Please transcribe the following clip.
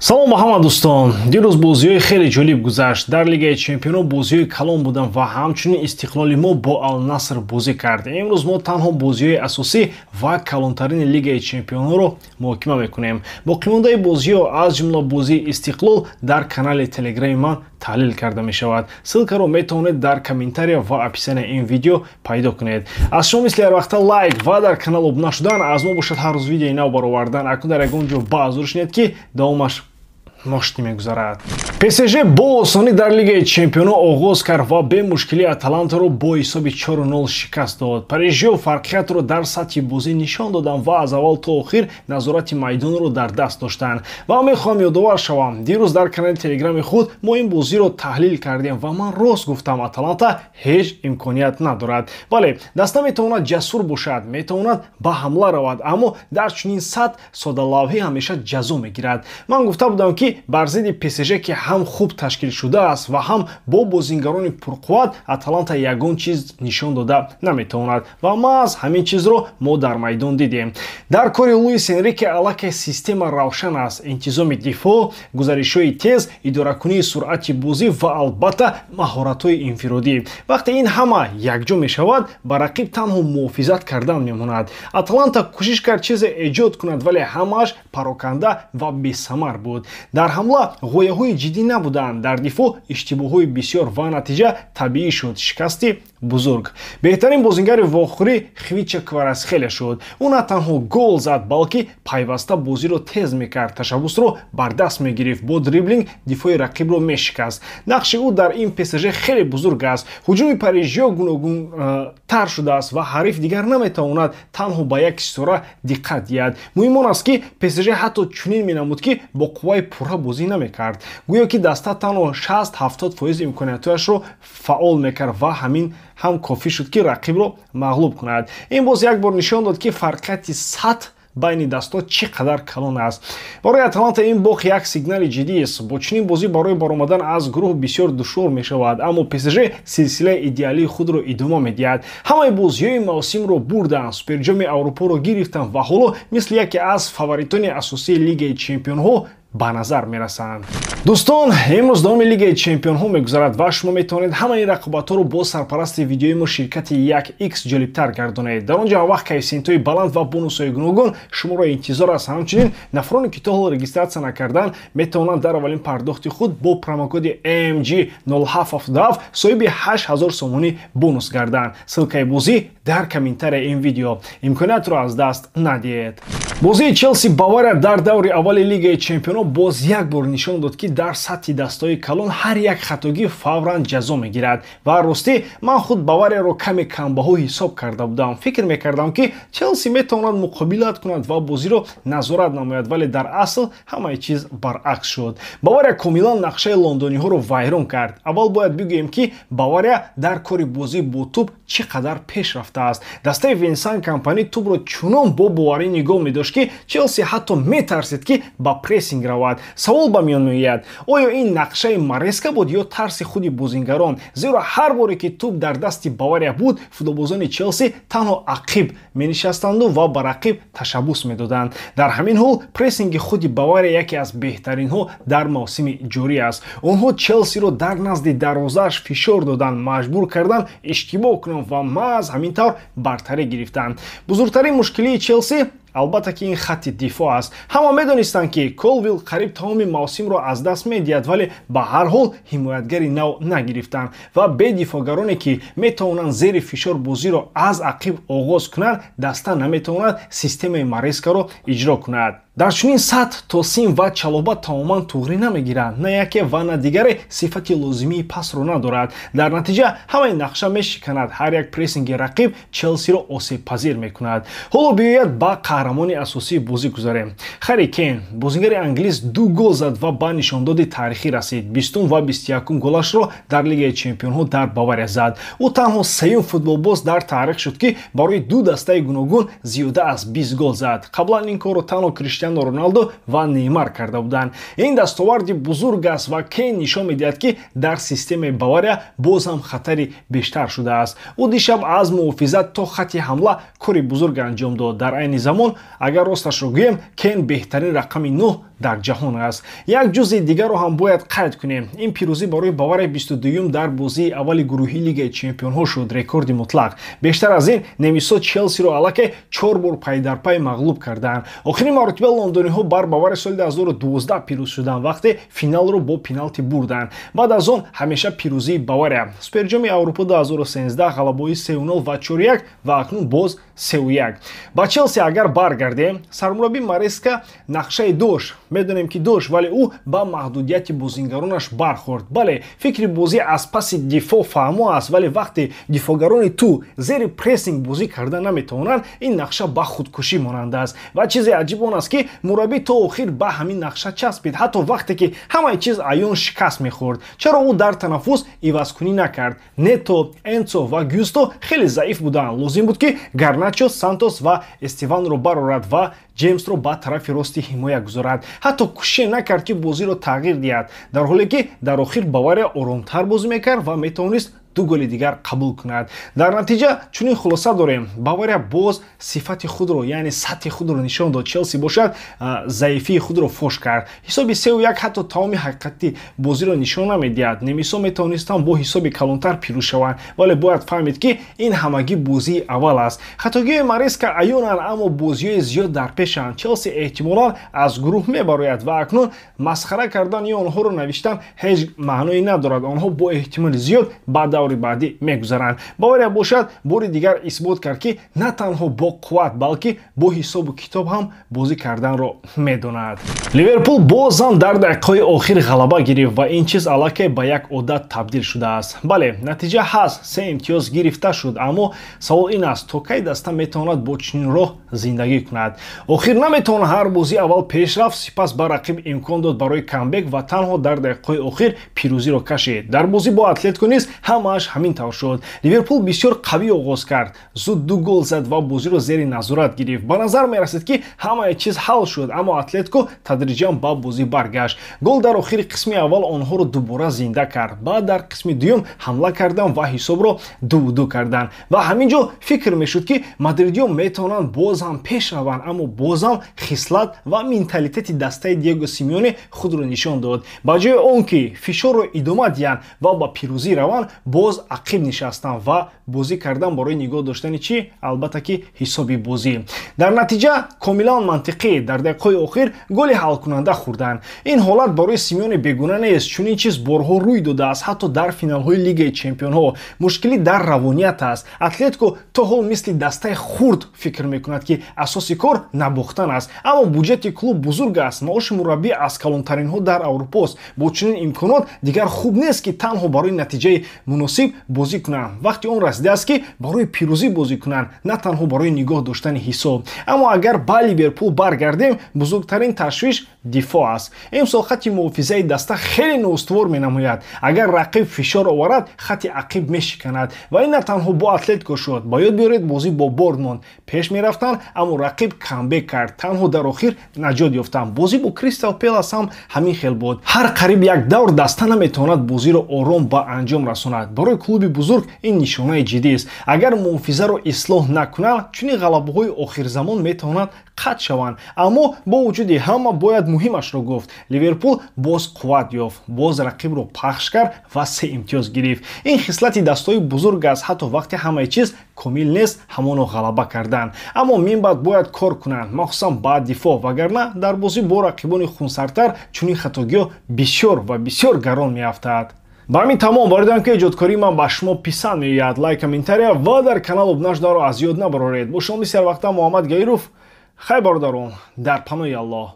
салом ба ҳама дӯстон. дирӯз бозиҳои хеле ҷолиб гузашт. дар лигаи чемпионҳо бозиҳои калон буданд ва ҳамчунин истиқлоли мо бо Ал-Наср бозӣ кард. имрӯз мо танҳо бозиҳои асосӣ ва калонтарини лигаи чемпионҳоро муҳокима мекунем. боқимондаи бозиҳо аз ҷумла бозии Истиқлол дар канали телеграми ман таҳлил карда мешавад. ссилкаро метавонед дар комментария ва описанияи ин видео пайдо кунед. аз шумо мисли ҳар вақта лайк ва дар канал обуна шудан аз мо бошад ҳар рӯз видеои нав баровардан. акнун дар ягон ҷо баъзур шунед ки давомаш ношти мегузарад. ПСЖ бо осонӣ дар лигаи чемпионҳо оғоз кард ва бе мушкилӣ Аталантаро бо ҳисоби 4-0 шикаст дод. Парижиҳо фарқиятро дар сатҳи бозӣ нишон доданд ва аз аввал то охир назорати майдонро дар даст доштанд. Ва мехоҳам ёдовар шавам, дирӯз дар канали телеграми худ мо ин бозиро таҳлил кардем ва ман рост гуфтам, Аталанта ҳеҷ имконият надорад. Бале, даста метавонад ҷасур бошад, метавонад ба ҳамла равад, аммо дар чунин сатҳ содалавҳӣ ҳамеша ҷазо мегирад. Ман гуфта будам ки бар зидди ПСЖ ки ҳам хуб ташкил шудааст ва ҳам бо бозингарони пурқувват Аталанта ягон чиз нишон дода наметавонад ва маҳз ҳамин чизро мо дар майдон дидем. Дар кори Луис Энрике аллакай система равшан аст. интизоми дифоъ, гузаришҳои тез, идоракунии суръати бозӣ ва албатта маҳоратҳои инфиродӣ. вақте ин ҳама якҷо мешавад, ба рақиб танҳо муҳофизат кардан мемонад. Аталанта кӯшиш кард чизе эҷод кунад, вале ҳамааш пароканда ва бесамар буд. дар ҳамла ғояҳои ҷиддӣ набуданд, дар дифоъ иштибоҳҳои бисёр ва натиҷа табиӣ шуд шикасти бузург. беҳтарин бозингари вохӯрӣ Хвича Кварацхелия шуд. ӯ на танҳо гол зад, балки пайваста бозиро тез мекард, ташаббусро бар даст мегирифт, бо дриблинг дифоъи рақибро мешикаст. нақши ӯ дар ин ПСЖ хеле бузург аст. ҳуҷуми парижиҳо гуногунтар шудааст ва ҳариф дигар наметавонад танҳо ба як истора диққат диҳад. муҳим он аст ки ПСЖ ҳатто чунин менамуд ки бо қувваи пурра бозӣ намекард. гӯё ки даста танҳо 60-70% имкониятҳояшро фаъол мекард ва ҳамин ҳам кофӣ шуд ки рақибро мағлуб кунад. ин боз як бор нишон дод ки фарқияти сатҳ байни дастоҳо чӣ қадар калон аст. барои Аталанта ин боқ як сигнали ҷиддист. бо чунин бозӣ барои баромадан аз гурӯҳ бисёр душвор мешавад, аммо ПСЖ силсилаи идеалии худро идома медиҳад. ҳамаи бозиҳои мавсимро бурданд, суперҷоми Аврупоро гирифтанд ва ҳоло мисли яке аз фаворитони асосии лигаи чемпионҳо ба назар мерасанд. дӯстон, имрӯз давоми лигаи чемпионҳо мегузарад ва шумо метавонед ҳама ин рақобатҳоро бо сарпарасти видеои мо ширкати 1x ҷолибтар гардонед. дар он ҷо ҳамвақт коэффициентҳои баланд ва бонусҳои гуногун шуморо интизор аст. ҳамчунин нафароне ки то ҳол регистратсия накарданд метавонанд дар аввалин пардохти худ бо промокоди AMG 0777 соҳиби 8000 сомонӣ бонус гарданд. ссилкаи бозӣ дар комментарияи ин видео. имкониятро аз даст надиҳед. бозии Челси Бавария дар даври аввали лигаи чемпионҳо боз як бор нишон дод ки дар сатҳи дастаҳои калон ҳар як хатогӣ фавран ҷазо мегирад. ва ростӣ ман худ Баварияро каме камбаҳо ҳисоб карда будам. фикр мекардам ки Челси метавонад муқобилат кунад ва бозиро назорат намояд, вале дар асл ҳамаи чиз баръакс шуд. Бавария комилан нақшаи лондониҳоро вайрон кард. аввал бояд бигӯем ки Бавария дар кори бозӣ бо тӯб чӣ қадар пеш рафтааст. дастаи Винсан Компани тӯбро чунон бо боварӣ нигоҳ медошт ки Челси ҳатто метарсид ки ба прессинг равад. савол ба миён меояд, оё ин нақшаи Мареска буд ё тарси худи бозингарон? зеро ҳар боре ки тӯб дар дасти Бавария буд, футболбозони Челси танҳо ақиб менишастанду ва ба рақиб ташаббус медоданд. дар ҳамин ҳол прессинги худи Бавария яке аз беҳтаринҳо дар мавсими ҷорӣ аст. онҳо Челсиро дар назди дарвозааш фишор доданд, маҷбур карданд иштибоҳ кунанд ва маҳз ҳамин тавр бартарӣ гирифтанд. бузургтарин мушкилии Челси албатта ки ин хатти дифоъ аст. ҳама медонистанд ки Колвил қариб тамоми мавсимро аз даст медиҳад, вале ба ҳар ҳол ҳимоятгари нав нагирифтанд ва бе дифоъгароне ки метавонанд зери фишор бозиро аз ақиб оғоз кунанд, даста наметавонад системаи Марескаро иҷро кунад. дар чунин сатҳ Тосим ва Чалоба тамоман туғрӣ намегиранд. на яке ва на дигаре сифати лозимии пасро надорад. дар натиҷа ҳамаи нақша мешиканад. ҳар як прессинги рақиб Челсиро осебпазир мекунад. ҳоло биёяд ба қаҳрамони асосии бозӣ гузарем. Харри Кейн, бозингари англис 2 гол зад ва ба нишондоди таърихӣ расид. 20 ва 21 голашро дар лигаи чемпионҳо дар Бавария зад. ӯ танҳо сеюм футболбоз дар таърих шуд ки барои ду дастаи гуногун зиёда аз 20 гол зад. қаблан ин корро танҳо Криштиано Роналдо ва Неймар карда буданд. ин дастоварди бузург аст ва Кейн нишон медиҳад ки дар системаи Бавария боз ҳам хатари бештар шудааст. ӯ дишаб аз муҳофизат то хатти ҳамла кори бузург анҷом дод. дар айни замон агар росташро гӯем, Кейн беҳтарин рақами 9 дар ҷаҳон аст. Як ҷузъи дигарро ҳам бояд қайд кунем. Ин пирӯзӣ барои Бавария 22-ум дар бозии аввали гурӯҳии Лигаи Чемпионҳо шуд, рекорди мутлақ. Бештар аз ин, немисо Челсиро аллакай 4 бор пайдарпай мағлуб карданд. Охирин маротиба лондониҳо бар Бавария соли 2012 пирӯз шуданд, вақте финалро бо пеналти бурданд. Баъд аз он ҳамеша пирӯзии Бавария. Суперҷоми Аврупо 2013 ғалабои 3-0 ва 4-1 ва акнун боз 3-1. Ба Челси агар баргардем, сармураббӣ Мареска нақшае дошт. Медонем ки дошт, вале ӯ ба маҳдудияти бозингаронаш бархӯрд. Бале, фикри бозӣ аз паси дифоъ фаҳмо аст, вале вақте дифоъгарони ту зери прессинг бозӣ карда наметавонанд, ин нақша ба худкушӣ монанд аст. Ва чизи аҷиб он аст ки мураббӣ то охир ба ҳамин нақша часпид, ҳатто вақте ки ҳамаи чиз аён шикаст мехӯрд. Чаро ӯ дар танаффус ивазкунӣ накард? Нето, Энцо ва Гюсто хеле заиф буданд. Лозим буд ки Гарначо, Сантос ва Эстеванро барорад ва Джеймсро ба тарафи рости ҳимоя гузорад. Ҳатто кӯшиш накард ки бозиро тағйир диҳад, дар ҳоле ки дар охир Бавария оромтар бозӣ мекард ва метавонист 2 голи дигар қабул кунад. Дар натиҷа чунин хулоса дорем: Бавария боз сифати худро, яъне сатҳи худро нишон дод. Челси бошад заифии худро фош кард. ҳисоби 3-1 ҳатто тамоми ҳақиқати бозиро нишон намедиҳад. Немисо метавонистанд бо ҳисоби калонтар пирӯз шаванд, вале бояд фаҳмид ки ин ҳамагӣ бозии аввал аст. Хатогиҳои Мареска аёнанд, аммо бозиҳои зиёд дар пешанд. Челси эҳтимолан аз гурӯҳ мебарояд ва акнун масхара кардани онҳоро навиштан ҳеҷ маъное надорад. Онҳо бо эҳтимоли зиёд ба даври баъдӣ мегузаранд. Бавария бошад бори дигар исбот кард ки на танҳо бо қувват, балки бо ҳисобу китоб ҳам бозӣ карданро медонад. Ливерпул бозам дар дақиқаҳои охир ғалаба гирифт ва ин чиз аллакай ба як одат табдил шудааст. Бале, натиҷа ҳаст, 3 имтиёз гирифта шуд, аммо савол ин аст, то кай даста метавонад бо чунин роҳ зиндагӣ кунад? Охир наметавонад ҳар бозӣ аввал пеш рафт, сипас ба рақиб имкон дод барои камбек ва танҳо дар дақиқаҳои охир пирӯзиро кашид. Дар бозӣ бо Атлетико низ ҳамааш ҳамин тавр шуд. Ливерпул бисёр қавӣ оғоз кард, зуд 2 гол зад ва бозиро зери назорат гирифт. Ба назар мерасид ки ҳамаи чиз ҳал шуд, аммо Атлетико тадриҷан ба бозӣ баргашт. Гол дар охири қисми аввал онҳоро дубора зинда кард. Баъд дар қисми дуюм ҳамла карданд ва ҳисобро 2-2 карданд. Ва ҳамин ҷо фикр мешуд ки мадридиё метавонанд боз ҳам пеш раванд, аммо боз ҳам хислат ва менталитети дастаи Диего Симеоне худро нишон дод. Ба ҷои он ки фишорро идома диҳанд ва ба пирӯзӣ раванд, боз ақиб нишастанд ва бозӣ кардан барои нигоҳ доштани чӣ? Албатта ки ҳисоби бозӣ. Дар натиҷа комилан мантиқӣ дар дақиқаҳои охир голи ҳалкунанда хӯрданд. Ин ҳолат барои Симеоне бегуна нест. Чунин чиз борҳо рӯй додааст, ҳатто дар финалҳои Лигаи Чемпионҳо. Мушкилӣ дар равоният аст. Атлетико то ҳол мисли дастаи хурд фикр мекунад ки асоси кор набохтан аст, аммо буҷети клуб бузург аст. Маоши мураббӣ аз калонтаринҳо дар Аврупост. Бо чунин имконот дигар хуб нест ки танҳо барои натиҷаи муносиб бозӣ кунанд. Вақти он расидааст ки барои пирӯзӣ бозӣ кунанд, на танҳо барои нигоҳ доштани ҳисоб. Аммо агар ба Ливерпул баргардем, бузургтарин ташвиш дифоъ аст. Имсол хати муҳофизаи даста хеле ноустувор менамояд. Агар рақиб фишор оварад, хати ақиб мешиканад. Ва ин на танҳо бо Атлетико шуд. Ба ёд биёред бозӣ бо Борнмонд. Пеш мерафтанд, аммо рақиб камбек кард. Танҳо дар охир наҷот ёфтанд. Бозӣ бо Кристал Пелас ҳам ҳамин хел буд. Ҳар қариб як давр даста наметавонад бозиро ором ба анҷом расонад. Барои клуби бузург ин нишонаи ҷиддист. Агар муҳофизаро ислоҳ накунад, чунин ғалабаҳои охирзамон метавонад қатъ шаванд. Аммо бо вуҷуди ҳама бояд муҳимашро гуфт. Ливерпул боз қувват ёфт, боз рақибро пахш кард ва 3 имтиёз гирифт. Ин хислати дастаҳои бузург аст, ҳатто вақте ҳамаи чиз комил нест, ҳамоно ғалаба кардан. Аммо минбаъд бояд кор кунанд, махсусан ба дифоъ, вагарна дар бозӣ бо рақибони хунсартар чунин хатогиҳо бисёр ва бисёр гарон меафтад. ба ҳамин тамом боридам ки эҷодкории ман ба шумо писанд меояд. Лайк, комментария ва дар канал обуна шуданро аз ёд набароред. бо шумо бисёр вақта Муҳаммад Гаиров. Хай бародарон, дар паноҳи Аллоҳ.